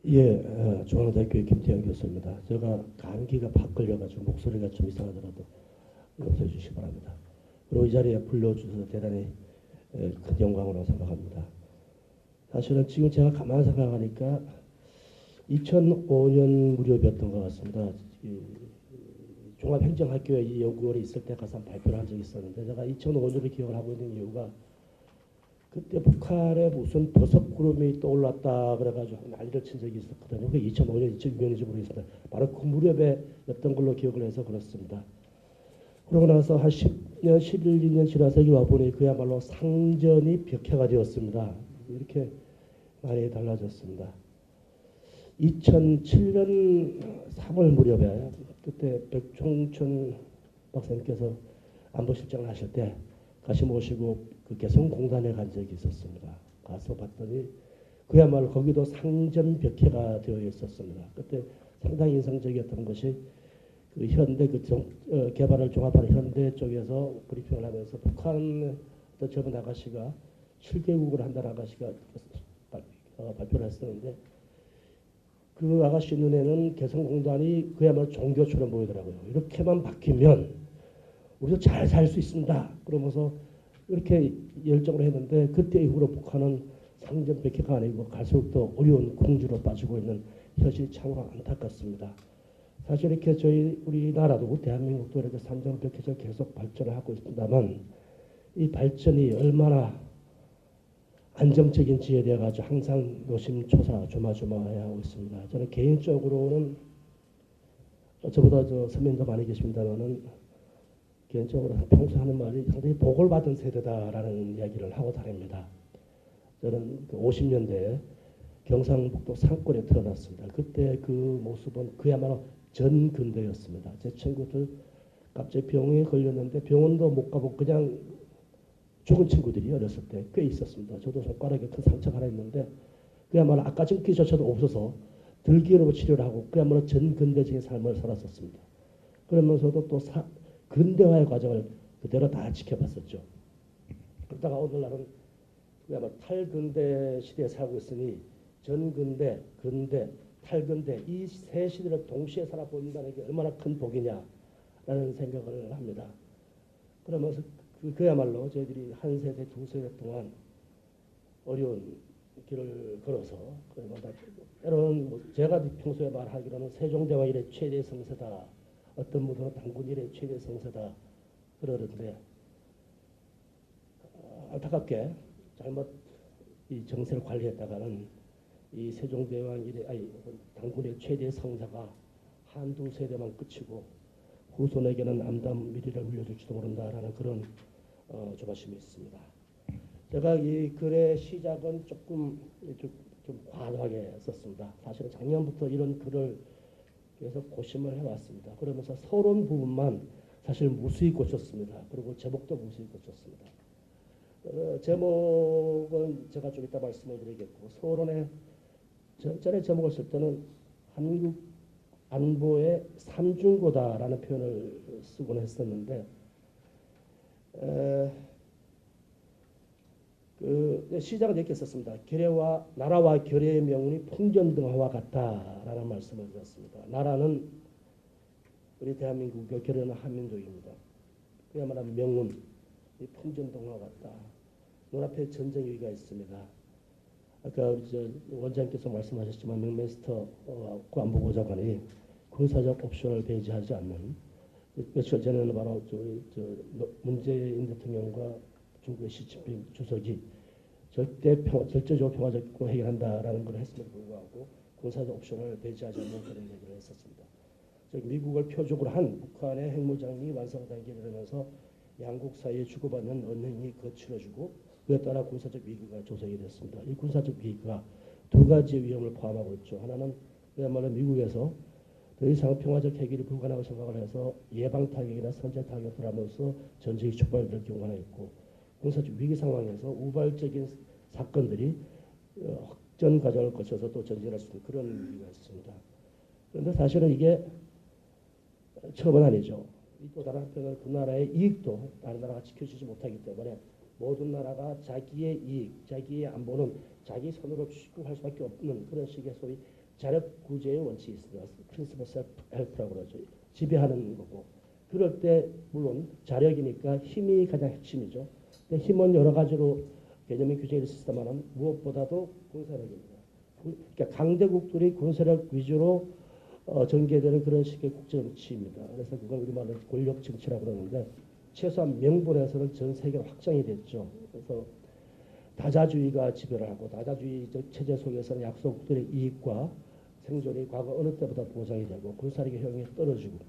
예, 중앙대학교 김태형 교수입니다. 제가 감기가 팍 걸려가지고 목소리가 좀 이상하더라도 용서해 주시기 바랍니다. 그리고 이 자리에 불러주셔서 대단히 큰 영광으로 생각합니다. 사실은 지금 제가 가만히 생각하니까 2005년 무렵이었던 것 같습니다. 종합행정학교에 이 연구원이 있을 때 가서 발표를 한 적이 있었는데, 제가 2005년을 기억을 하고 있는 이유가 그때 북한에 무슨 버섯 구름이 떠올랐다 그래가지고 난리를 친 적이 있었거든요. 그게 2005년, 2006년인지 모르겠습니다. 바로 그 무렵에였던 걸로 기억을 해서 그렇습니다. 그러고 나서 한 10년, 11년 지나서 여기 와보니 그야말로 상전이 벽해가 되었습니다. 이렇게 많이 달라졌습니다. 2007년 3월 무렵에 그때 백총천 박사님께서 안보실장을 하실 때 같이 모시고 그 개성공단에 간 적이 있었습니다. 가서 봤더니 그야말로 거기도 상전벽해가 되어 있었습니다. 그때 상당히 인상적이었던 것이 그 현대 개발을 종합하는 현대 쪽에서 브리핑을 하면서 북한 어떤 젊은 아가씨가 7개국을 한다는 아가씨가 발표를 했었는데, 그 아가씨 눈에는 개성공단이 그야말로 종교처럼 보이더라고요. 이렇게만 바뀌면 우리도 잘 살 수 있습니다. 그러면서 이렇게 열정을 했는데, 그때 이후로 북한은 상전벽해가 아니고 갈수록 더 어려운 궁지로 빠지고 있는 현실이 참으로 안타깝습니다. 사실 이렇게 우리나라도 대한민국도 이렇게 상전벽해서 계속 발전을 하고 있습니다만, 이 발전이 얼마나 안정적인지에 대해 가지고 항상 노심초사 조마조마해야 하고 있습니다. 저는 개인적으로는 저보다 선배님도 많이 계십니다만은 개인적으로 평소 하는 말이 상당히 복을 받은 세대다라는 이야기를 하고 다닙니다. 저는 50년대 경상북도 산골에 태어났습니다. 그때 그 모습은 그야말로 전근대였습니다. 제 친구들 갑자기 병에 걸렸는데 병원도 못 가고 그냥 죽은 친구들이 어렸을 때 꽤 있었습니다. 저도 손가락에 큰 상처가 하나 있는데 그야말로 아까증기조차도 없어서 들기로 치료를 하고 그야말로 전근대적인 삶을 살았었습니다. 그러면서도 또 근대화의 과정을 그대로 다 지켜봤었죠. 그러다가 오늘날은 그야말로 탈근대 시대에 살고 있으니 전근대, 근대, 탈근대 이 세 시대를 동시에 살아본다는 게 얼마나 큰 복이냐라는 생각을 합니다. 그러면서 그야말로 저희들이 한 세대, 두 세대 동안 어려운 길을 걸어서, 때로는 제가 평소에 말하기로는 세종대왕 이래 최대 성세다, 어떤 분들은 당군 이래 최대 성세다 그러는데, 안타깝게 잘못 이 정세를 관리했다가는 이 세종대왕 이래 당군의 최대 성사가 한두 세대만 끝이고 후손에게는 암담 미래를 물려줄지도 모른다라는 그런 조바심이 있습니다. 제가 이 글의 시작은 좀 과도하게 썼습니다. 사실은 작년부터 이런 글을 계속 고심을 해왔습니다. 그러면서 서론 부분만 사실 무수히 고쳤습니다. 그리고 제목도 무수히 고쳤습니다. 제목은 제가 좀 이따 말씀을 드리겠고, 서론의 전에 제목을 쓸 때는 한국 안보의 삼중고다라는 표현을 쓰곤 했었는데, 시작은 이렇게 썼습니다. 나라와 결의의 명운이 풍전등화와 같다라는 말씀을 드렸습니다. 나라는 우리 대한민국의 결의는 한민족입니다. 그야말로 명운이 풍전등화와 같다. 눈앞에 전쟁 위기가 있습니다. 아까 우리 원장님께서 말씀하셨지만 맥메스터 국안보보좌관이 군사적 옵션을 배제하지 않는, 며칠 전에는 바로 문재인 대통령과 중국의 시진핑 주석이 절대적으로 평화적으로 해결한다라는 걸 했음에도 불구하고 군사적 옵션을 배제하지 않는 그런 얘기를 했었습니다. 즉 미국을 표적으로 한 북한의 핵무장이 완성 단계에 이르면서 양국 사이에 주고받는 언행이 거칠어지고, 그에 따라 군사적 위기가 조성이 됐습니다. 이 군사적 위기가 두 가지 위험을 포함하고 있죠. 하나는 그야말로 미국에서 더 이상 평화적 해결이 불가능하다고 생각을 해서 예방 타격이나 선제 타격을 하면서 전쟁이 촉발될 경우가 있고, 군사적 위기 상황에서 우발적인 사건들이 확전 과정을 거쳐서 또 전진할 수 있는 그런 위기가 있습니다. 그런데 사실은 이게 처음은 아니죠. 또 다른 한편으로 그 나라의 이익도 다른 나라가 지켜주지 못하기 때문에 모든 나라가 자기의 이익, 자기의 안보는 자기 손으로 취급할 수밖에 없는 그런 식의 소위 자력 구제의 원칙이 있습니다. Principle self help라고 그러죠. 지배하는 거고. 그럴 때 물론 자력이니까 힘이 가장 핵심이죠. 근데 힘은 여러 가지로 개념이 규정이 있습니다만 무엇보다도 군사력입니다. 그러니까 강대국들이 군사력 위주로 전개되는 그런 식의 국제정치입니다. 그래서 그걸 우리말로 권력정치라고 그러는데 최소한 명분에서는 전 세계로 확장이 됐죠. 그래서 다자주의가 지배를 하고 다자주의적 체제 속에서는 약소국들의 이익과 생존이 과거 어느 때보다 보장이 되고 군사력의 효용이 떨어지고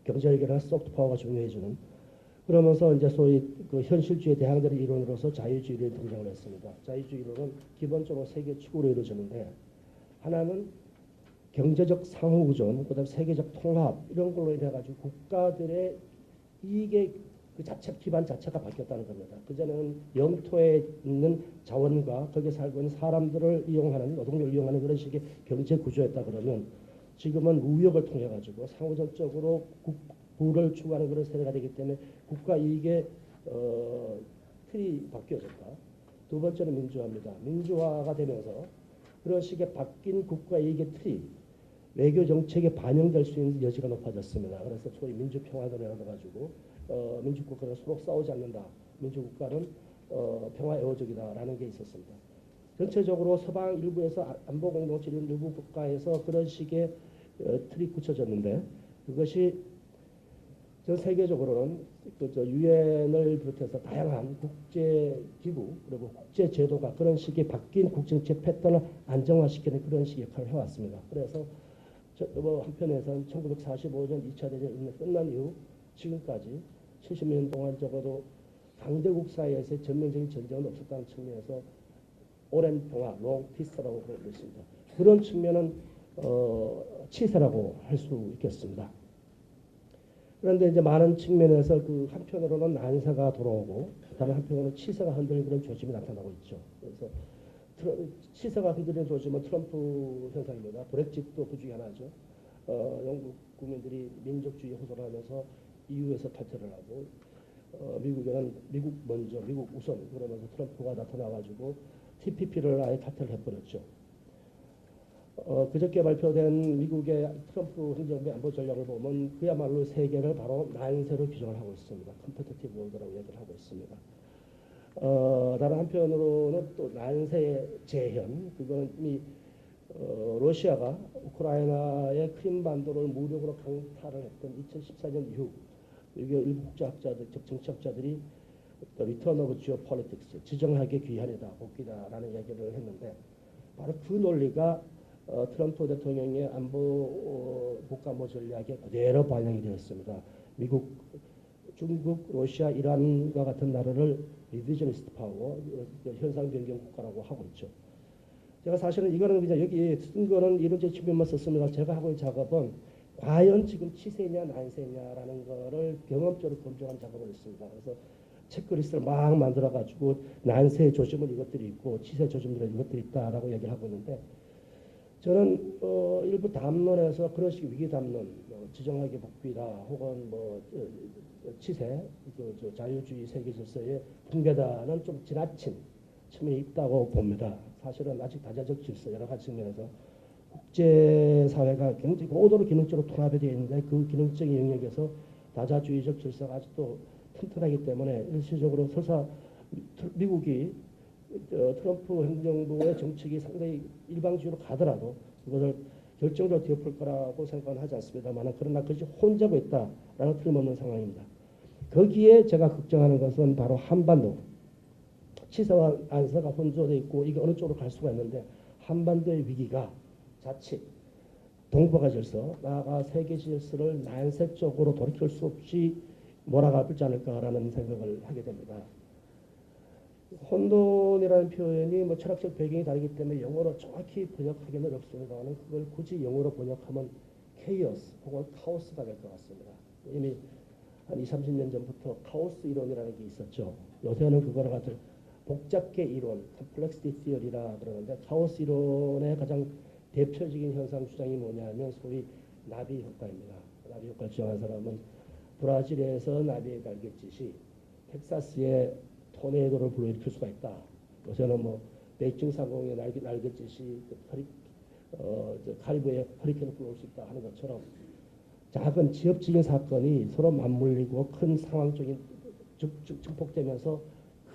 경제력이나 소프트 파워가 중요해지는 그러면서 이제 소위 그 현실주의 대항전의 이론으로서 자유주의를 등장을 했습니다. 자유주의론은 기본적으로 세 개 축으로 이루어지는데 하나는 경제적 상호우존, 그다음 세계적 통합 이런 걸로 인해 가지고 국가들의 이익의 그 자체 기반 자체가 바뀌었다는 겁니다. 그전에는 영토에 있는 자원과 거기에 살고 있는 사람들을 이용하는 노동력을 이용하는 그런 식의 경제 구조였다 그러면 지금은 무역을 통해 가지고 상호전적으로 부를 추구하는 그런 세대가 되기 때문에 국가 이익의 틀이 바뀌어졌다. 두 번째는 민주화입니다. 민주화가 되면서 그런 식의 바뀐 국가 이익의 틀이 외교 정책에 반영될 수 있는 여지가 높아졌습니다. 그래서 소위 민주평화론이라고 해가지고 민주국가는 서로 싸우지 않는다. 민주국가는 평화 애호적이다라는 게 있었습니다. 전체적으로 서방 일부에서 안보 공동체 일부 국가에서 그런 식의 틀이 굳혀졌는데 그것이 전 세계적으로는 유엔을 비롯해서 다양한 국제기구 그리고 국제제도가 그런 식의 바뀐 국정책 패턴을 안정화시키는 그런 식의 역할을 해왔습니다. 그래서 한편에서는 1945년 2차 대전이 끝난 이후 지금까지 70년 동안 적어도 강대국 사이에서 전면적인 전쟁은 없었다는 측면에서 오랜 평화, 롱 피스라고 부르고 있습니다. 그런 측면은 치세라고 할 수 있겠습니다. 그런데 이제 많은 측면에서 그 한편으로는 난세가 돌아오고 다른 한편으로는 치세가 흔들리는 그런 조짐이 나타나고 있죠. 그래서 치세가 흔들리는 조짐은 트럼프 현상입니다. 브렉짓도 그 중에 하나죠. 영국 국민들이 민족주의 호소를 하면서 EU에서 탈퇴를 하고 미국에는 미국 먼저, 미국 우선 그러면서 트럼프가 나타나가지고 TPP를 아예 탈퇴를 해버렸죠. 그저께 발표된 미국의 트럼프 행정부의 안보 전략을 보면 그야말로 세계를 바로 난세로 규정을 하고 있습니다. 컴페티티브 월드라고 얘기를 하고 있습니다. 다른 한편으로는 또 난세의 재현, 그거는 이미 러시아가 우크라이나의 크림반도를 무력으로 강탈을 했던 2014년 이후 이게 일부 국제학자들, 정치학자들이 리턴 오브 지오폴리틱스, 지정학의 귀환이다, 복귀다라는 얘기를 했는데 바로 그 논리가 트럼프 대통령의 안보 국가안보 전략에 그대로 반영이 되었습니다. 미국, 중국, 러시아, 이란과 같은 나라를 리비저니스트 파워, 현상 변경 국가라고 하고 있죠. 제가 사실은 이거는 그냥 여기 쓴 거는 이론적 측면만 썼습니다. 제가 하고 있는 작업은 과연 지금 치세냐 난세냐라는 거를 경험적으로 검증한 작업을 했습니다. 그래서 체크리스트를 막 만들어 가지고 난세 조짐은 이것들이 있고 치세 조짐들은 이것들이 있다라고 얘기를 하고 있는데 저는 일부 담론에서 그런 식의 위기 담론, 지정학의 복귀다 혹은 치세, 자유주의 세계 질서의 붕괴다는 좀 지나친 측면이 있다고 봅니다. 사실은 아직 다자적 질서 여러 가지 측면에서 국제사회가 굉장히 고도로 기능적으로 통합이 되어 있는데 그 기능적인 영역에서 다자주의적 질서가 아직도 튼튼하기 때문에 일시적으로 설사 미국이 트럼프 행정부의 정책이 상당히 일방주의로 가더라도 그것을 결정적으로 뒤엎을 거라고 생각은 하지 않습니다만 그러나 그것이 혼자고 있다라는 틀림없는 상황입니다. 거기에 제가 걱정하는 것은 바로 한반도 치사와 안사가 혼조되어 있고 이게 어느 쪽으로 갈 수가 있는데 한반도의 위기가 자칫 동북아 질서 나아가 세계 질서를 난세 쪽으로 돌이킬 수 없이 몰아가지 않을까라는 생각을 하게 됩니다. 혼돈이라는 표현이 철학적 배경이 다르기 때문에 영어로 정확히 번역하기는 어렵습니다만 그걸 굳이 영어로 번역하면 케이오스 혹은 카오스가 될 것 같습니다. 이미 한 20, 30년 전부터 카오스 이론이라는 게 있었죠. 요새는 그거를 가지고 복잡계 이론, 컴플렉시티 티어리라 그러는데 카오스 이론의 가장 대표적인 현상 주장이 뭐냐면 소위 나비 효과입니다. 나비 효과를 주장한 사람은 브라질에서 나비의 날갯짓이 텍사스의 토네이도를 불러일으킬 수가 있다. 요새는 베이징 상공의 날갯짓이 카리브해 허리케인을 불러올 수 있다 하는 것처럼 작은 지역적인 사건이 서로 맞물리고 큰 상황적인 증폭되면서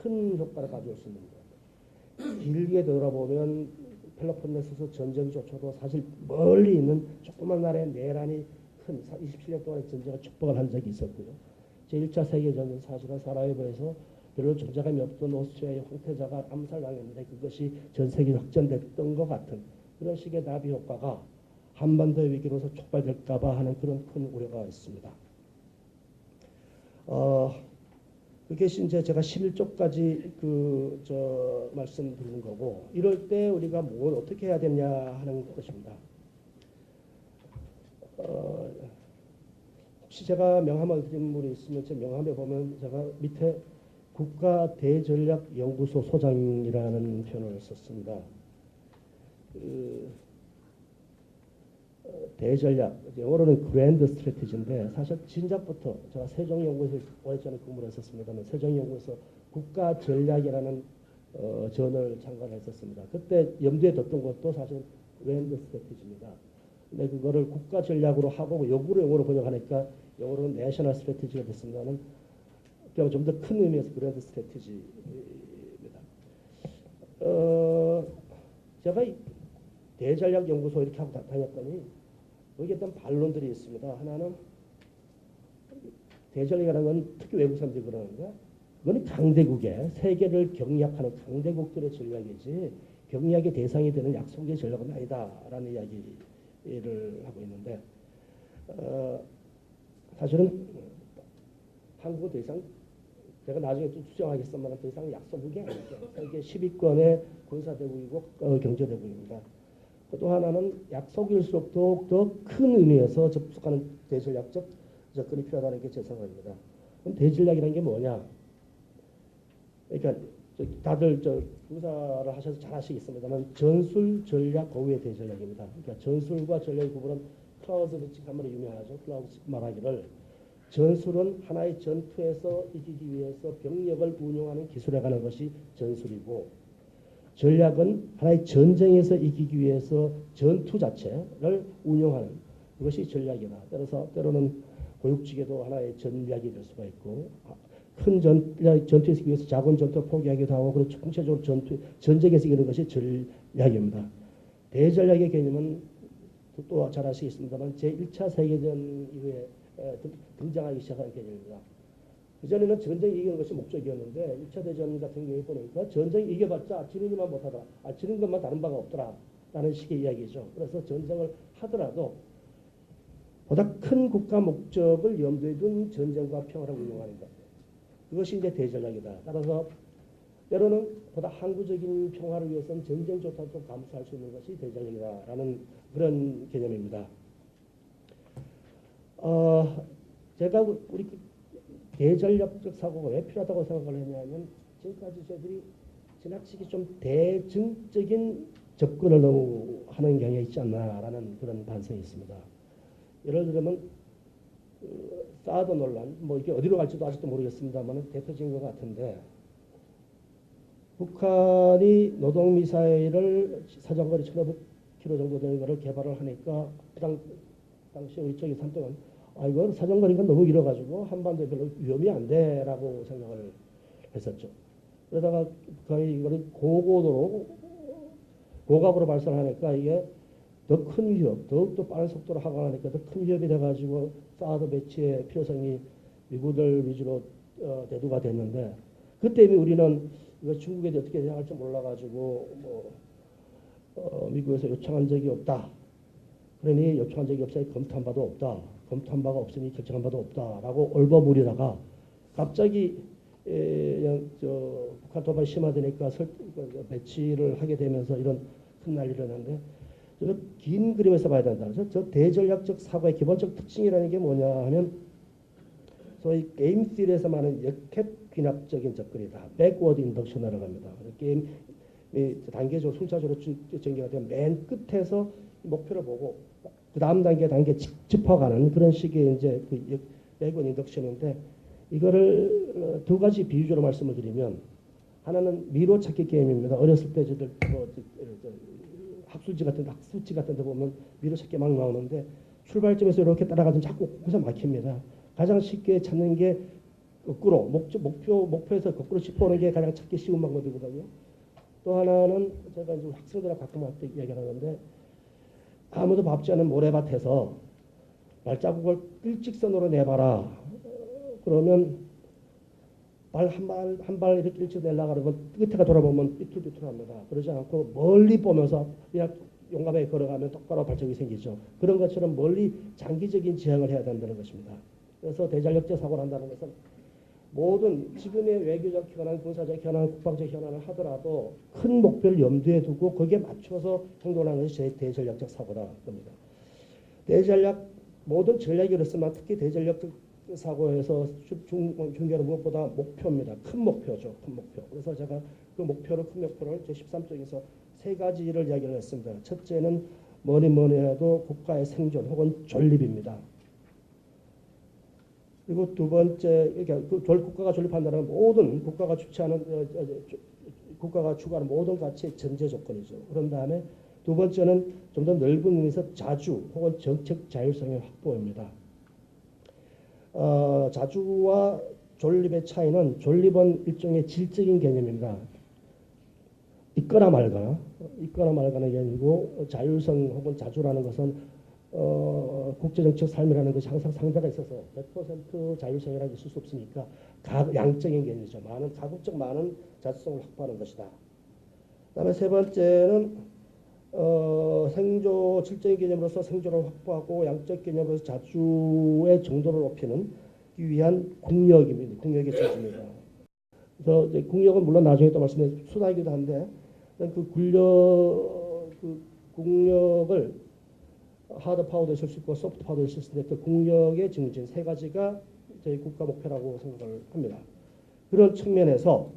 큰 효과를 가져올 수 있는 거예요. 길게 돌아보면 펠로폰네소스 전쟁조차도 사실 멀리 있는 조그만 나라의 내란이 큰 27년 동안의 전쟁을 축복을 한 적이 있었고요. 제1차 세계전은 사실은 사라예보에서 별로 존재감이 없던 오스트리아의 황태자가 암살당했는데 그것이 전 세계에 확전됐던 것 같은 그런 식의 나비 효과가 한반도의 위기로서 촉발될까봐 하는 그런 큰 우려가 있습니다. 그게 이제 제가 11조까지 말씀드리는 거고 이럴 때 우리가 뭘 어떻게 해야 되냐 하는 것입니다. 혹시 제가 명함을 드린 분이 있으면 제 명함에 보면 제가 밑에 국가대전략연구소 소장이라는 표현을 썼습니다. 대전략, 영어로는 그랜드 스트래티지인데 사실 진작부터 제가 세종연구소에 오래전에 근무를 했었습니다만 세종연구소 국가전략이라는 저널 창간을 했었습니다. 그때 염두에 뒀던 것도 사실 그랜드 스트래티지입니다. 근데 그거를 국가전략으로 하고 영어로 번역하니까 영어로는 내셔널 스트래티지가 됐습니다는 좀 더 큰 의미에서 그랜드 스트래티지입니다. 제가 대전략연구소 이렇게 하고 다녔더니 여기 어떤 반론들이 있습니다. 하나는 대전략이라는 건 특히 외국 사람들이 그러는데 그건 강대국의 세계를 경략하는 강대국들의 전략이지 경략의 대상이 되는 약속의 전략은 아니다라는 이야기를 하고 있는데 사실은 한국은 더 이상 제가 나중에 또 추정하겠습니다만 더 이상 약소국이 아니죠. 세계 10위권의 군사대국이고 경제대국입니다. 또 하나는 약속일수록 더욱 큰 의미에서 접속하는 대전략적 접근이 필요하다는 게 제 생각입니다. 그럼 대전략이라는 게 뭐냐? 그러니까 다들 군사를 하셔서 잘 아시겠습니다만 전술, 전략, 고유의 대전략입니다. 그러니까 전술과 전략의 구분은 클라우즈위츠 한번 유명하죠. 클라우즈 말하기를 전술은 하나의 전투에서 이기기 위해서 병력을 운용하는 기술에 관한 것이 전술이고 전략은 하나의 전쟁에서 이기기 위해서 전투 자체를 운용하는 그것이 전략이다. 따라서 때로는 고육지계도 하나의 전략이 될 수가 있고 큰 전투에서 이기기 위해서 작은 전투를 포기하기도 하고 그리고 총체적으로 전쟁에서 이기는 것이 전략입니다. 대전략의 개념은 또 잘 아시겠습니다만 제1차 세계전 이후에 등장하기 시작한 개념입니다. 그전에는 전쟁 이기는 것이 목적이었는데 1차 대전 같은 경우에 보니까 전쟁 이겨봤자 지는 것만 못하더라. 지는 것만 다른 바가 없더라. 라는 식의 이야기죠. 그래서 전쟁을 하더라도 보다 큰 국가 목적을 염두에 둔 전쟁과 평화를 운영하는 것. 그것이 이제 대전략이다. 따라서 때로는 보다 항구적인 평화를 위해서는 전쟁조차도 감수할 수 있는 것이 대전략이다라는 그런 개념입니다. 제가 우리 대전략적 사고가 왜 필요하다고 생각을 했냐면 지금까지 저희들이 지나치게 좀 대증적인 접근을 너무 하는 경향이 있지 않나라는 그런 반성이 있습니다. 예를 들면 사드 논란, 뭐 이게 어디로 갈지도 아직도 모르겠습니다만 대표적인 것 같은데 북한이 노동미사일을 사정거리 1,500km 정도 되는 것을 개발을 하니까 당시 우리 쪽이 산동은 이건 사정거리가 너무 길어가지고 한반도에 별로 위험이 안 돼라고 생각을 했었죠. 그러다가 북한이 이거를 고각으로 발사하니까 이게 더 큰 위협, 더욱더 빠른 속도로 하강하니까 더 큰 위협이 돼가지고 사드 배치의 필요성이 미국을 위주로 대두가 됐는데 그때 이미 우리는 이거 중국에 어떻게 대응할지 몰라가지고 미국에서 요청한 적이 없다. 그러니 요청한 적이 없으니 검토한 바도 없다. 검토한 바가 없으니 결정한 바도 없다라고 얼버무리다가 갑자기 북한 도발이 심화되니까 배치를 하게 되면서 이런 큰 난리를 났는데 긴 그림에서 봐야 된다. 저 대전략적 사고의 기본적 특징이라는 게 뭐냐 하면 소위 게임 딜에서 말하는 역행 귀납적인 접근이다. 백워드 인덕션이라고 합니다. 게임 단계적으로 순차적으로 전개가 되면 맨 끝에서 목표를 보고 그 다음 단계 짚어가는 그런 식의 이제 그 백워드 인덕션인데 이거를 두 가지 비유적으로 말씀을 드리면 하나는 미로 찾기 게임입니다. 어렸을 때 저들 학술지 같은 데 보면 미로찾기 막 나오는데 출발점에서 이렇게 따라가면 자꾸 거기서 막힙니다. 가장 쉽게 찾는 게 거꾸로 목표에서 거꾸로 짚어오는 게 가장 찾기 쉬운 방법이거든요. 또 하나는 제가 이제 학생들하고 가끔 할 때 이야기하는데 아무도 밟지 않은 모래밭에서 발자국을 일직선으로 내봐라. 그러면 발 한 발 이렇게 일찍 내려가 그러면 끝에가 돌아보면 삐뚤삐뚤합니다. 그러지 않고 멀리 보면서 그냥 용감하게 걸어가면 똑바로 발자국이 생기죠. 그런 것처럼 멀리 장기적인 지향을 해야 된다는 것입니다. 그래서 대전력제 사고를 한다는 것은 모든 지금의 외교적 현안, 군사적 현안, 국방적 현안을 하더라도 큰 목표를 염두에 두고 거기에 맞춰서 행동하는 것이 대전략적 사고다 겁니다. 대전략 모든 전략이 그렇지만 특히 대전략적 사고에서 중요한 무엇보다 목표입니다. 큰 목표죠. 큰 목표. 그래서 제가 그 목표를 큰 목표를 제13쪽에서 세 가지를 이야기를 했습니다. 첫째는 뭐니 해도 국가의 생존 혹은 존립입니다. 그리고 두 번째, 국가가 존립한다는 모든 국가가 주체하는 국가가 추구하는 모든 가치의 전제 조건이죠. 그런 다음에 두 번째는 좀 더 넓은 의미에서 자주 혹은 정책 자율성의 확보입니다. 자주와 존립의 차이는 존립은 일종의 질적인 개념입니다. 있거나 말거나 개념이고 자율성 혹은 자주라는 것은 국제정책 삶이라는 것이 항상 상대가 있어서 100% 자율성이라고 있을 수 없으니까 양적인 개념이죠. 가급적 많은 자주성을 확보하는 것이다. 그다음에 세 번째는 질적인 개념으로서 생존을 확보하고 양적 개념으로서 자주의 정도를 높이는 위한 국력의 정신입니다. 그래서 이제 국력은 물론 나중에 또 말씀드린 수단이기도 한데 그 국력을 하드 파워도 있을 수 있고 소프트 파워도 있을 수 있는데 그 국력의 증진 세 가지가 저희 국가 목표라고 생각을 합니다. 그런 측면에서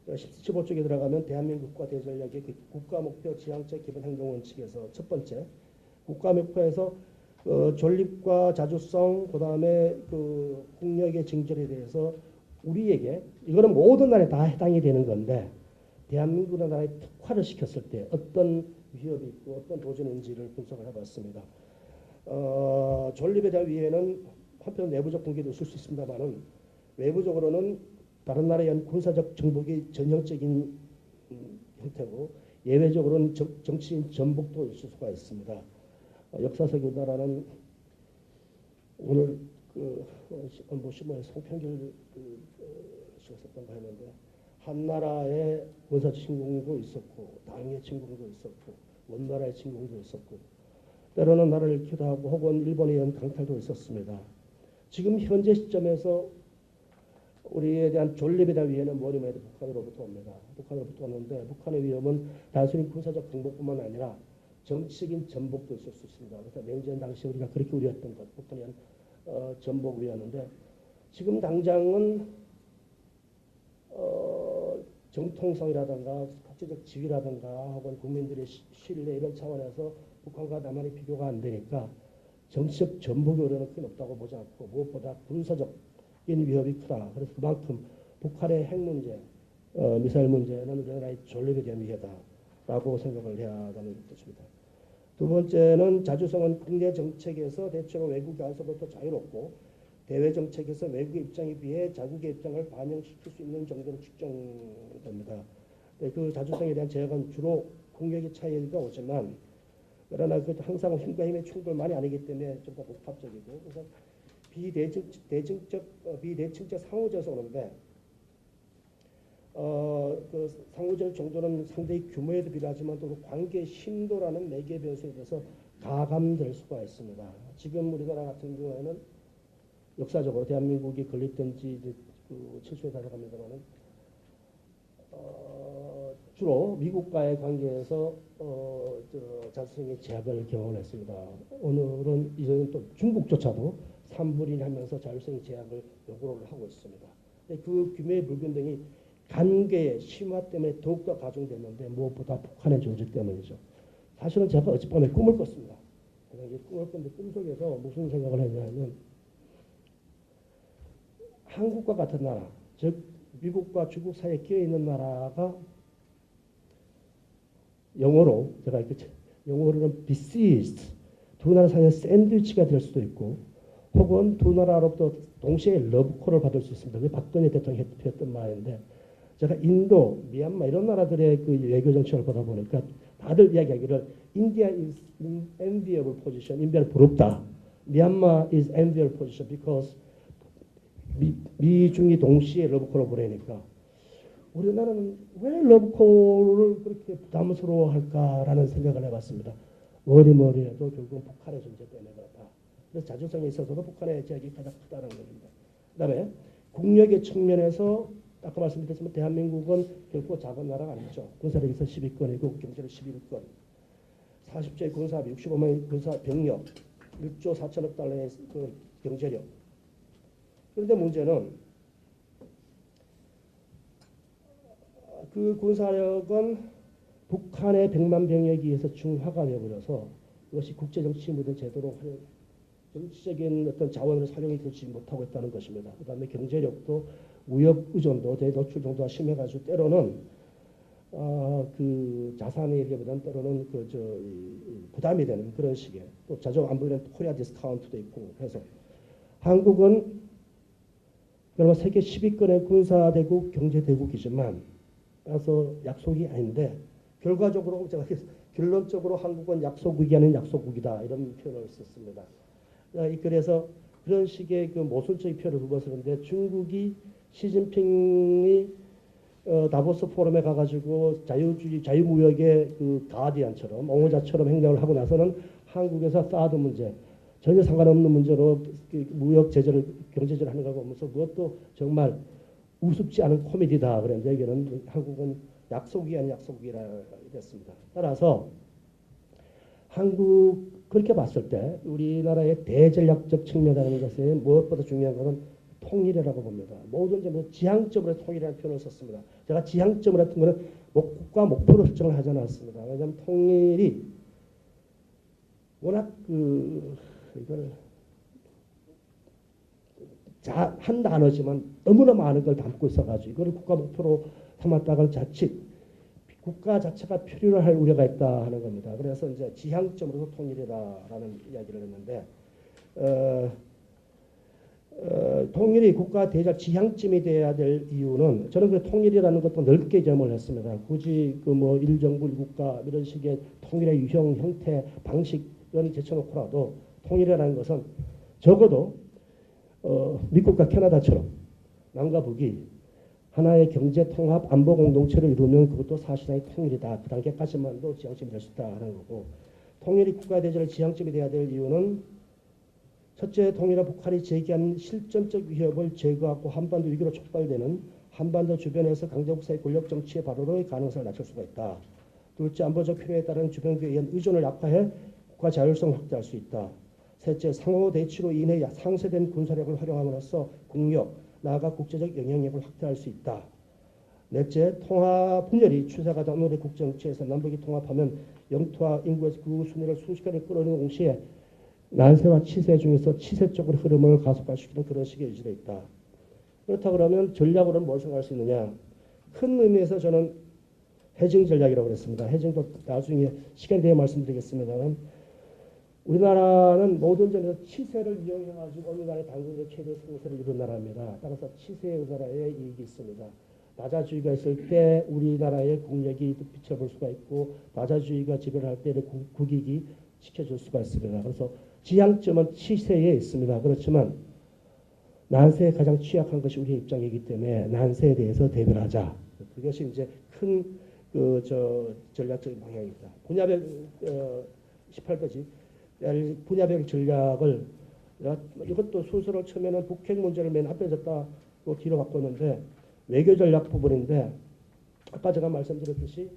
15쪽에 들어가면 대한민국과 대전략의 국가 목표 지향적 기본 행동 원칙에서 첫 번째 국가 목표에서 존립과 자주성 그다음에 그 국력의 증진에 대해서 우리에게 이거는 모든 나라에 다 해당이 되는 건데 대한민국의 나라에 특화를 시켰을 때 어떤 위협이 있고 어떤 도전인지를 분석을 해봤습니다. 존립에 대한 위해는 한편 내부적 붕괴도 있을 수 있습니다만은 외부적으로는 다른 나라에 의한 군사적 정복이 전형적인 형태고 예외적으로는 정치인 전복도 있을 수가 있습니다. 역사적 우리나라는 오늘 신문에 송평길 씨가 썼던가 했는데 한 나라의 군사 침공도 있었고 당의 침공도 있었고 원나라의 침공도 있었고 때로는 나라를 잃기도 하고 혹은 일본에 의한 강탈도 있었습니다. 지금 현재 시점에서 우리에 대한 존립에 대한 위해는 뭐니 해도 북한으로부터 옵니다. 북한으로부터 오는데 북한의 위험은 단순히 군사적 정복뿐만 아니라 정치적인 전복도 있을 수 있습니다. 그래서 냉전 당시 우리가 그렇게 우려했던 것 북한에 대한 전복 위였는데 지금 당장은 정통성이라든가 국제적 지위라든가 혹은 국민들의 신뢰 이런 차원에서 북한과 남한의 비교가 안 되니까 정치적 전복의 우려는 크게 없다고 보지 않고 무엇보다 군사적인 위협이 크다. 그래서 그만큼 북한의 핵 문제, 미사일 문제는 우리나라의 존립에 대한 위해다라고 생각을 해야 한다는 뜻입니다. 두 번째는 자주성은 국내 정책에서 대체로 외국의 안서부터 자유롭고 대외 정책에서 외국의 입장에 비해 자국의 입장을 반영시킬 수 있는 정도로 측정됩니다. 그 자주성에 대한 제약은 주로 국력의 차이가 오지만 그러나 그 항상 힘과 힘의 충돌만이 아니기 때문에 좀 더 복합적이고 그래서 비대칭적 상호제에서 오는데 그 상호적 정도는 상당히 규모에도 비례하지만 또 관계 심도라는 매개 변수에 대해서 가감될 수가 있습니다. 지금 우리나라 같은 경우에는 역사적으로 대한민국이 건립된 지 70년 다 돼갑니다만은 주로 미국과의 관계에서 자주성의 제약을 경험했습니다. 오늘은 이제는 또 중국조차도 산불인하면서 자율성의 제약을 요구를 하고 있습니다. 그 규모의 불균등이 관계의 심화 때문에 더욱더 가중됐는데 무엇보다 북한의 존재 때문이죠. 사실은 제가 어젯밤에 꿈을 꿨습니다. 꿈을 꿨는데 꿈속에서 무슨 생각을 했냐면 한국과 같은 나라, 즉 미국과 중국 사이에 끼어 있는 나라가 영어로 제가 영어로는 besieged, 두 나라 사이에 샌드위치가 될 수도 있고, 혹은 두 나라로부터 동시에 러브콜을 받을 수 있습니다. 그게 박근혜 대통령이 했던 말인데, 제가 인도, 미얀마 이런 나라들의 그 외교 정책을 보다 보니까 다들 이야기하기를 India is in enviable position, 인디아는 부럽다. 미얀마 is enviable position because 미중이 동시에 러브콜을 보내니까 우리나라는 왜 러브콜을 그렇게 부담스러워할까라는 생각을 해봤습니다. 뭐니 해도 결국은 북한의 존재 때문에 그렇다. 그래서 자주성에 있어서도 북한의 제약이 가장 크다는 겁니다. 그다음에 국력의 측면에서 아까 말씀드렸지만 대한민국은 결코 작은 나라가 아니죠. 군사력에서 10위권이고 경제력 11위권. 40조의 군사비, 65만의 군사 병력, 1조 4천억 달러의 그 경제력. 그런데 문제는 그 군사력은 북한의 100만 병력에 의해서 중화가 되어버려서 이것이 국제정치 모든 제도로 정치적인 어떤 자원으로 활용이 되지 못하고 있다는 것입니다. 그 다음에 경제력도 무역 의존도 대노출 정도가 심해가지고 때로는 그 자산의 일기보다는 때로는 부담이 되는 그런 식의 또 자주 안 보이는 코리아 디스카운트도 있고 해서 한국은 그러나 세계 10위권의 군사대국 경제대국이지만 따라서 약속이 아닌데 결과적으로 제가 결론적으로 한국은 약소국이 아닌 약소국이다 이런 표현을 썼습니다. 그래서 그런 식의 그 모순적인 표현을 두고 쓰는데 중국이 시진핑이 다보스 포럼에 가가지고 자유주의 자유무역의 그 가디언처럼 옹호자처럼 행동을 하고 나서는 한국에서 사드 문제 전혀 상관없는 문제로 무역 제재를 경제 제재를 하는 거고 하면서 그것도 정말 우습지 않은 코미디다 그랬는데 이게는 한국은 약속이 아닌 약속이라 됐습니다. 따라서 한국 그렇게 봤을 때 우리나라의 대전략적 측면이라는 것에 무엇보다 중요한 것은 통일이라고 봅니다. 모든 점에서 지향점으로 통일이라는 표현을 썼습니다. 제가 지향점을 했던 것은 국가 목표로 설정을 하지 않았습니다. 왜냐하면 통일이 워낙 이걸 한 단어지만 너무나 많은 걸 담고 있어가지고 이걸 국가 목표로 삼았다가 자칫 국가 자체가 표류를 할 우려가 있다 하는 겁니다. 그래서 이제 지향점으로 통일이라는 이야기를 했는데 통일이 국가 대작 지향점이 돼야 될 이유는 저는 그 통일이라는 것도 넓게 점을 했습니다. 굳이 그 뭐 일정부 일국가 이런 식의 통일의 유형 형태 방식은 제쳐놓고라도 통일이라는 것은 적어도 미국과 캐나다처럼 남과 북이 하나의 경제 통합 안보 공동체를 이루면 그것도 사실상의 통일이다. 그 단계까지만도 지향점이 될 수 있다 하는 거고 통일이 국가 대전의 지향점이 돼야 될 이유는 첫째 통일과 북한이 제기한 실전적 위협을 제거하고 한반도 위기로 촉발되는 한반도 주변에서 강대국사의 권력 정치의 발효의 가능성을 낮출 수가 있다. 둘째 안보적 필요에 따른 주변국에 의한 의존을 약화해 국가 자율성을 확대할 수 있다. 셋째 상호 대치로 인해 상쇄된 군사력을 활용함으로써 국력 나아가 국제적 영향력을 확대할 수 있다. 넷째, 통합 분열이 추세가 오늘의 국정치에서 남북이 통합하면 영토와 인구에서 그 순위를 순식간에 끌어내는 동시에 난세와 치세 중에서 치세 쪽으로 흐름을 가속화시키는 그런 식의 의지가 있다. 그렇다 그러면 전략으로는 뭘 생각할 수 있느냐. 큰 의미에서 저는 해징 전략이라고 그랬습니다. 해징도 나중에 시간이 되어 말씀드리겠습니다만 우리나라는 모든 점에서 치세를 이용해가지고 어느 나라의 당근의 최대 승세를 이룬 나라입니다. 따라서 치세의 우리나라에 이익이 있습니다. 다자주의가 있을 때 우리나라의 국력이 빛을 볼 수가 있고 다자주의가 지배할 때 국익이 지켜줄 수가 있습니다. 그래서 지향점은 치세에 있습니다. 그렇지만 난세에 가장 취약한 것이 우리의 입장이기 때문에 난세에 대해서 대비를 하자. 그것이 이제 큰 전략적인 방향입니다. 분야별 18페이지 분야별 전략을 이것도 순서를 처음에는 북핵 문제를 맨 앞에 졌다 또 뒤로 바꿨는데 외교 전략 부분인데 아까 제가 말씀드렸듯이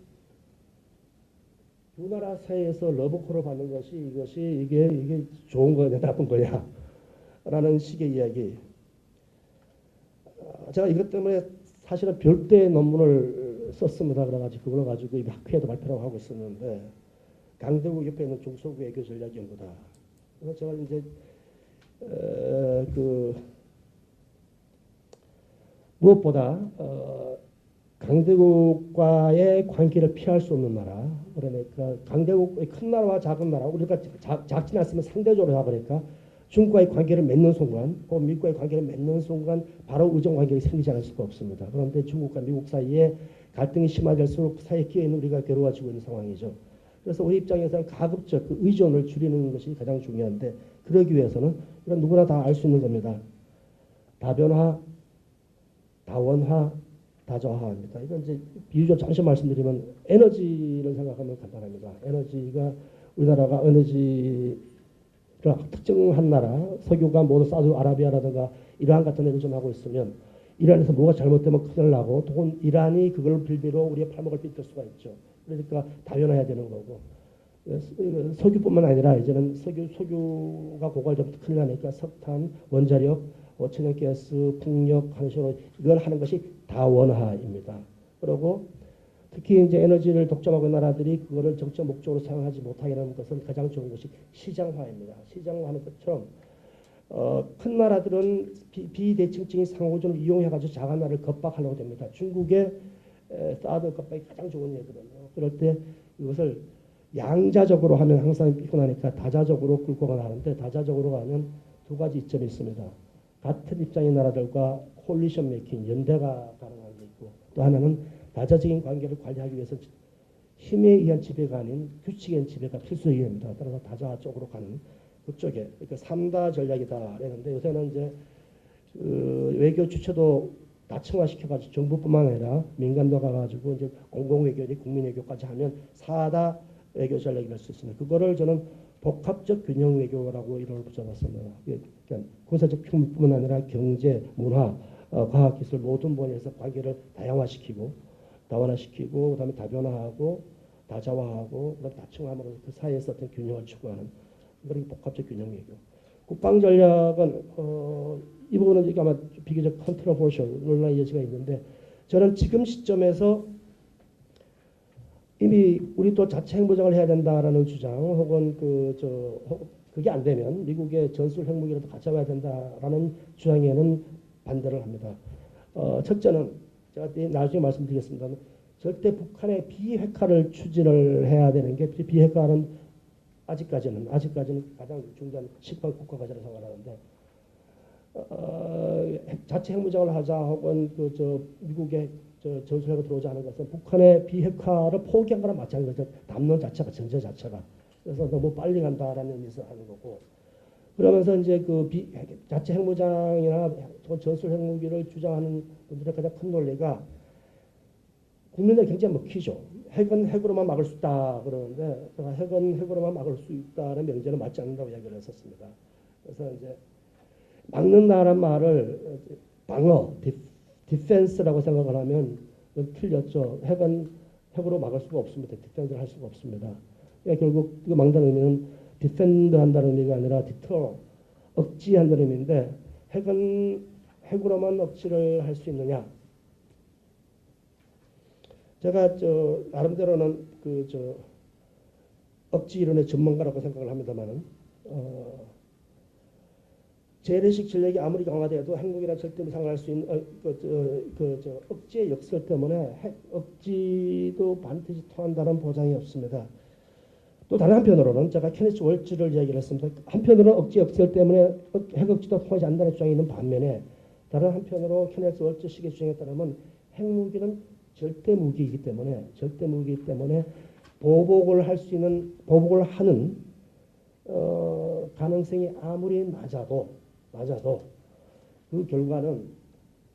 두 나라 사이에서 러브콜을 받는 것이 이게 좋은 거냐 나쁜 거냐 라는 식의 이야기. 제가 이것 때문에 사실은 별도의 논문을 썼습니다. 그래가지고 그걸 가지고 이 학회에도 발표를 하고 있었는데 강대국 옆에 있는 중소국 외교 전략 연구다. 그래서 제가 이제 무엇보다 강대국과의 관계를 피할 수 없는 나라. 그러니까 강대국의 큰 나라와 작은 나라, 우리가 작진 않으면 상대적으로 잡으니까 중국과의 관계를 맺는 순간, 혹은 미국과의 관계를 맺는 순간 바로 의존 관계가 생기지 않을 수가 없습니다. 그런데 중국과 미국 사이에 갈등이 심화될수록 사이에 끼어있는 우리가 괴로워지고 있는 상황이죠. 그래서 우리 입장에서는 가급적 그 의존을 줄이는 것이 가장 중요한데, 그러기 위해서는 이건 누구나 다 알 수 있는 겁니다. 다변화, 다원화, 다저하입니다. 이건 이제 비유적 잠시 말씀드리면 에너지를 생각하면 간단합니다. 에너지가 우리나라가 에너지를 특정한 나라, 석유가 모두 사우디아라비아라든가 이란 같은 데를 좀 하고 있으면 이란에서 뭐가 잘못되면 큰일 나고, 또 이란이 그걸 빌미로 우리의 팔목을 삐뚤 수가 있죠. 그러니까 다변화해야 되는 거고, 석유뿐만 아니라 이제는 석유가 고갈되면 큰일 나니까 석탄, 원자력, 천연가스, 풍력, 한시로 이걸 하는 것이 다원화입니다. 그리고 특히 이제 에너지를 독점하고 있는 나라들이 그거를 정적 목적으로 사용하지 못하게 하는 것은 가장 좋은 것이 시장화입니다. 시장화하는 것처럼 큰 나라들은 비대칭적인 상호준을 이용해가지고 작은 나라를 겁박하려고 됩니다. 중국의 사드 겁박이 가장 좋은 예거든요. 그럴 때 이것을 양자적으로 하면 항상 피고 나니까 다자적으로 끌고 가는데, 다자적으로 가면 두 가지 이점이 있습니다. 같은 입장의 나라들과 콜리션 메이킹, 연대가 가능한 게 있고, 또 하나는 다자적인 관계를 관리하기 위해서 힘에 의한 지배가 아닌 규칙에 의한 지배가 필수적입니다. 따라서 다자 쪽으로 가는 그쪽에, 그러니까 3다 전략이다 그랬는데, 요새는 이제 외교 주체도 다층화시켜가지고 정부뿐만 아니라 민간도 가가지고 이제 공공외교니 국민외교까지 하면 4다 외교 전략이 될 수 있습니다. 그거를 저는 복합적 균형 외교라고 이름을 붙여놨습니다. 그러니까 군사적 평뿐만 아니라 경제, 문화, 과학기술 모든 분야에서 관계를 다양화시키고 다원화시키고, 그다음에 다변화하고 다자화하고, 그다음에 다층화함으로 그 사이에서 어떤 균형을 추구하는 그런 복합적 균형 외교. 국방 전략은 이 부분은 이게 아마 비교적 컨트로버셜 논란의 여지가 있는데, 저는 지금 시점에서 이미 우리 또 자체 핵무장을 해야 된다라는 주장, 혹은 그게 안 되면 미국의 전술 핵무기라도 가져와야 된다라는 주장에는 반대를 합니다. 첫째는 제가 나중에 말씀드리겠습니다. 절대 북한의 비핵화를 추진을 해야 되는 게, 비핵화는 아직까지는 가장 중요한 식판 국가과제라고 생각하는데, 자체 핵무장을 하자 혹은 미국의 전술핵으로 들어오지 않은 것은 북한의 비핵화를 포기한 거랑 마찬가지죠. 담론 자체가, 전제 자체가. 그래서 너무 빨리 간다라는 의미에서 하는 거고, 그러면서 이제 자체 핵무장이나 전술 핵무기를 주장하는 분들의 가장 큰 논리가 국민들 굉장히 먹히죠. 핵은 핵으로만 막을 수 있다 그러는데, 제가 핵은 핵으로만 막을 수 있다는 명제는 맞지 않는다고 이야기를 했었습니다. 그래서 이제 막는다는 말을 방어, 디펜스라고 생각을 하면 틀렸죠. 핵은 핵으로 막을 수가 없습니다. 디펜스를 할 수가 없습니다. 그러니까 결국 이거 막는다는 의미는 디펜드 한다는 의미가 아니라 디터, 억지한다는 의미인데, 핵은 핵으로만 억지를 할 수 있느냐? 제가 나름대로는 억지 이론의 전문가라고 생각을 합니다만은, 재래식 전략이 아무리 강화돼도 핵무기랑 절대 무상할 수 있는 억지의 역설 때문에 핵 억지도 반드시 통한다는 보장이 없습니다. 또 다른 한편으로는 제가 케네스 월츠를 이야기를 했습니다. 한편으로는 억지 역설 때문에 핵 억지도 통하지 않는다는 주장이 있는 반면에, 다른 한편으로 케네스 월츠식의 주장에 따르면 핵무기는 절대 무기이기 때문에 보복을 하는 가능성이 아무리 낮아도 그 결과는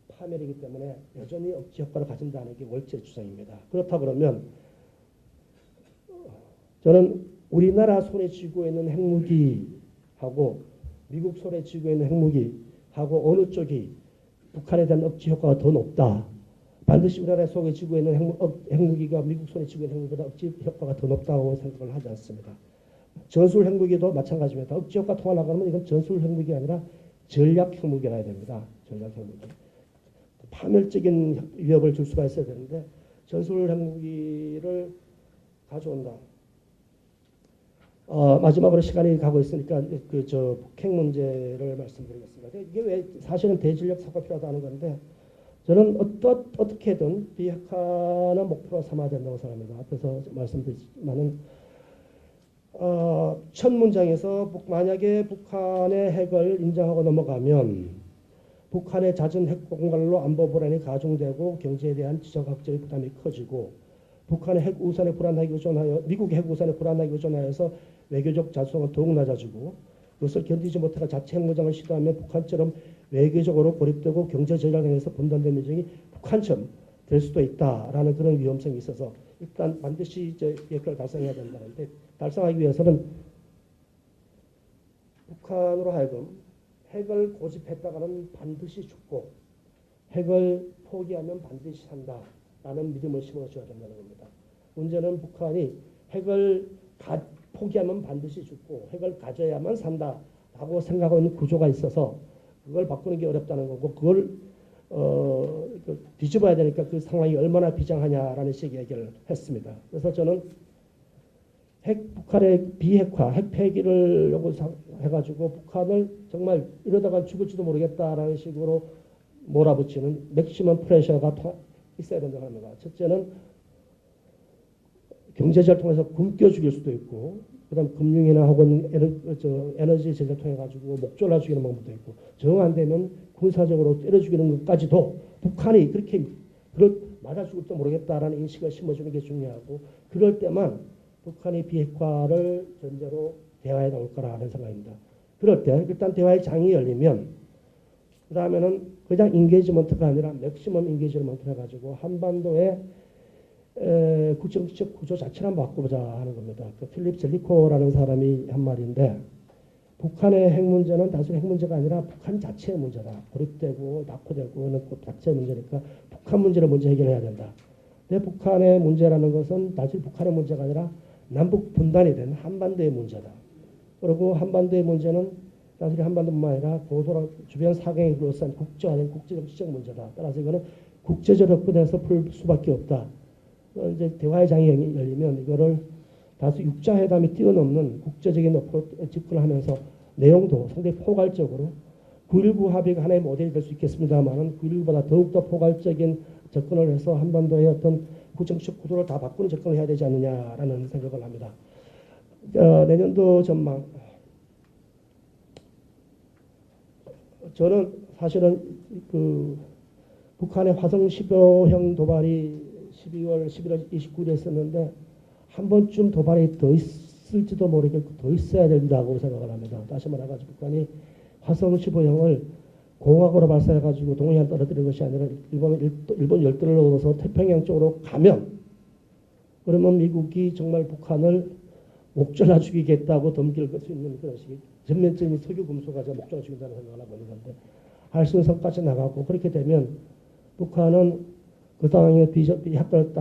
파멸이기 때문에 여전히 억지 효과를 가진다는 게 월츠의 주장입니다. 그렇다 그러면 저는 우리나라 손에 쥐고 있는 핵무기하고 미국 손에 쥐고 있는 핵무기하고 어느 쪽이 북한에 대한 억지 효과가 더 높다. 반드시 우리나라 손에 쥐고 있는 핵무기가 미국 손에 쥐고 있는 핵무기보다 억지 효과가 더 높다고 생각을 하지 않습니다. 전술 핵무기도 마찬가지입니다. 억지 효과 통하려고 하면 이건 전술 핵무기가 아니라 전략 핵무기라 해야 됩니다. 전략 핵무기. 파멸적인 위협을 줄 수가 있어야 되는데, 전술 핵무기를 가져온다. 마지막으로 시간이 가고 있으니까 북핵 문제를 말씀드리겠습니다. 이게 왜 사실은 대전력 사고가 필요하다는 건데, 저는 어떻게든 비핵화는 목표로 삼아야 된다고 생각합니다. 앞에서 말씀드렸지만은 첫 문장에서 만약에 북한의 핵을 인정하고 넘어가면 북한의 잦은 핵 공갈로 안보 불안이 가중되고 경제에 대한 지정학적인 부담이 커지고 북한의 핵 우산에 불안하게 의존하여 미국의 핵 우산에 불안하게 의존하여서 외교적 자주성은 더욱 낮아지고 그것을 견디지 못하가 자체 핵무장을 시도하면 북한처럼 외교적으로 고립되고 경제 전략에서 분단된 민족이 북한처럼 될 수도 있다라는 그런 위험성이 있어서 일단 반드시 이제 비핵화를 달성해야 된다는데 달성하기 위해서는 북한으로 하여금 핵을 고집했다가는 반드시 죽고 핵을 포기하면 반드시 산다라는 믿음을 심어줘야 된다는 겁니다. 문제는 북한이 핵을 포기하면 반드시 죽고 핵을 가져야만 산다라고 생각하고 있는 구조가 있어서 그걸 바꾸는 게 어렵다는 거고 그걸 뒤집어야 되니까 그 상황이 얼마나 비장하냐라는 식의 얘기를 했습니다. 그래서 저는 북한의 비핵화, 핵 폐기를 요구해가지고 북한을 정말 이러다가 죽을지도 모르겠다라는 식으로 몰아붙이는 맥시멈 프레셔가 있어야 된다고 합니다. 첫째는 경제제를 통해서 굶겨 죽일 수도 있고 그다음 금융이나 혹은 에너지 제재를 통해 가지고 목졸라 죽이는 방법도 있고 정 안 되면 군사적으로 때려 죽이는 것까지도 북한이 그렇게 그걸 맞아 죽을지도 모르겠다라는 인식을 심어주는 게 중요하고 그럴 때만 북한이 비핵화를 전제로 대화에 나올 거라는 생각입니다. 그럴 때 일단 대화의 장이 열리면 그 다음에는 그냥 인게이지먼트가 아니라 맥시멈 인게이지먼트를 해가지고 한반도의 국정적 구조 자체를 한번 바꿔보자 하는 겁니다. 그 필립 젤리코라는 사람이 한 말인데 북한의 핵 문제는 단순히 핵 문제가 아니라 북한 자체의 문제다. 고립되고 낙후되고 하는 그 자체의 문제니까 북한 문제를 먼저 해결해야 된다. 근데 북한의 문제라는 것은 단순히 북한의 문제가 아니라 남북 분단이 된 한반도의 문제다. 그리고 한반도의 문제는 단순히 한반도뿐만 아니라 고도로 주변 사경에 둘러싼 국제화된 국제정치적 문제다. 따라서 이거는 국제적 접근해서 풀 수밖에 없다. 이제 대화의 장이 열리면 이거를 다수 육자회담이 뛰어넘는 국제적인 어프로치 접근을 하면서 내용도 상당히 포괄적으로 9.19 합의가 하나의 모델이 될 수 있겠습니다만은 9.19보다 더욱더 포괄적인 접근을 해서 한반도의 어떤 국정적 구도를 다 바꾸는 접근을 해야 되지 않느냐라는 생각을 합니다. 내년도 전망. 저는 사실은 그 북한의 화성 15형 도발이 11월 29일에 있었는데 한 번쯤 도발이 더 있을지도 모르겠고 더 있어야 된다고 생각을 합니다. 다시 말해가지고 북한이 화성 15형을 공학으로 발사해가지고 동해안 떨어뜨리는 것이 아니라 일본 열도를 넘어서 태평양 쪽으로 가면 그러면 미국이 정말 북한을 목졸라 죽이겠다고 덤길 수 있는 그런 식의 전면적인 석유 금수가 목졸라 죽인다는 생각을 하고 있는 건데 할 수 있는 선까지 나가고 그렇게 되면 북한은 그 상황에 비핵화를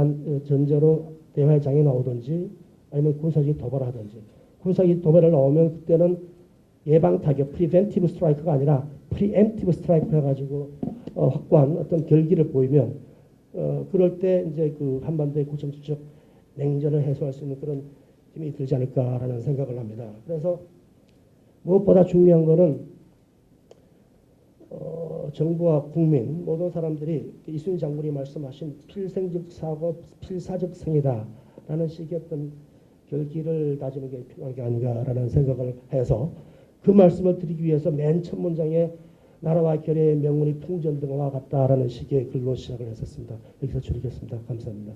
전제로 대화의 장이 나오든지 아니면 군사적 도발을 하든지 군사적 도발을 나오면 그때는 예방 타격, 프리벤티브 스트라이크가 아니라 프리엠티브 스트라이크를 해가지고 확고한 어떤 결기를 보이면 그럴 때 이제 그 한반도의 국정적 냉전을 해소할 수 있는 그런 힘이 들지 않을까라는 생각을 합니다. 그래서 무엇보다 중요한 거는 정부와 국민 모든 사람들이 이순신 장군이 말씀하신 필생적 사고 필사적 성이다라는 식의 어떤 결기를 다지는 게 필요한 게 아닌가라는 생각을 해서 그 말씀을 드리기 위해서 맨 첫 문장에 나라와 결의의 명운이 풍전등과 같다라는 식의 글로 시작을 했었습니다. 여기서 줄이겠습니다. 감사합니다.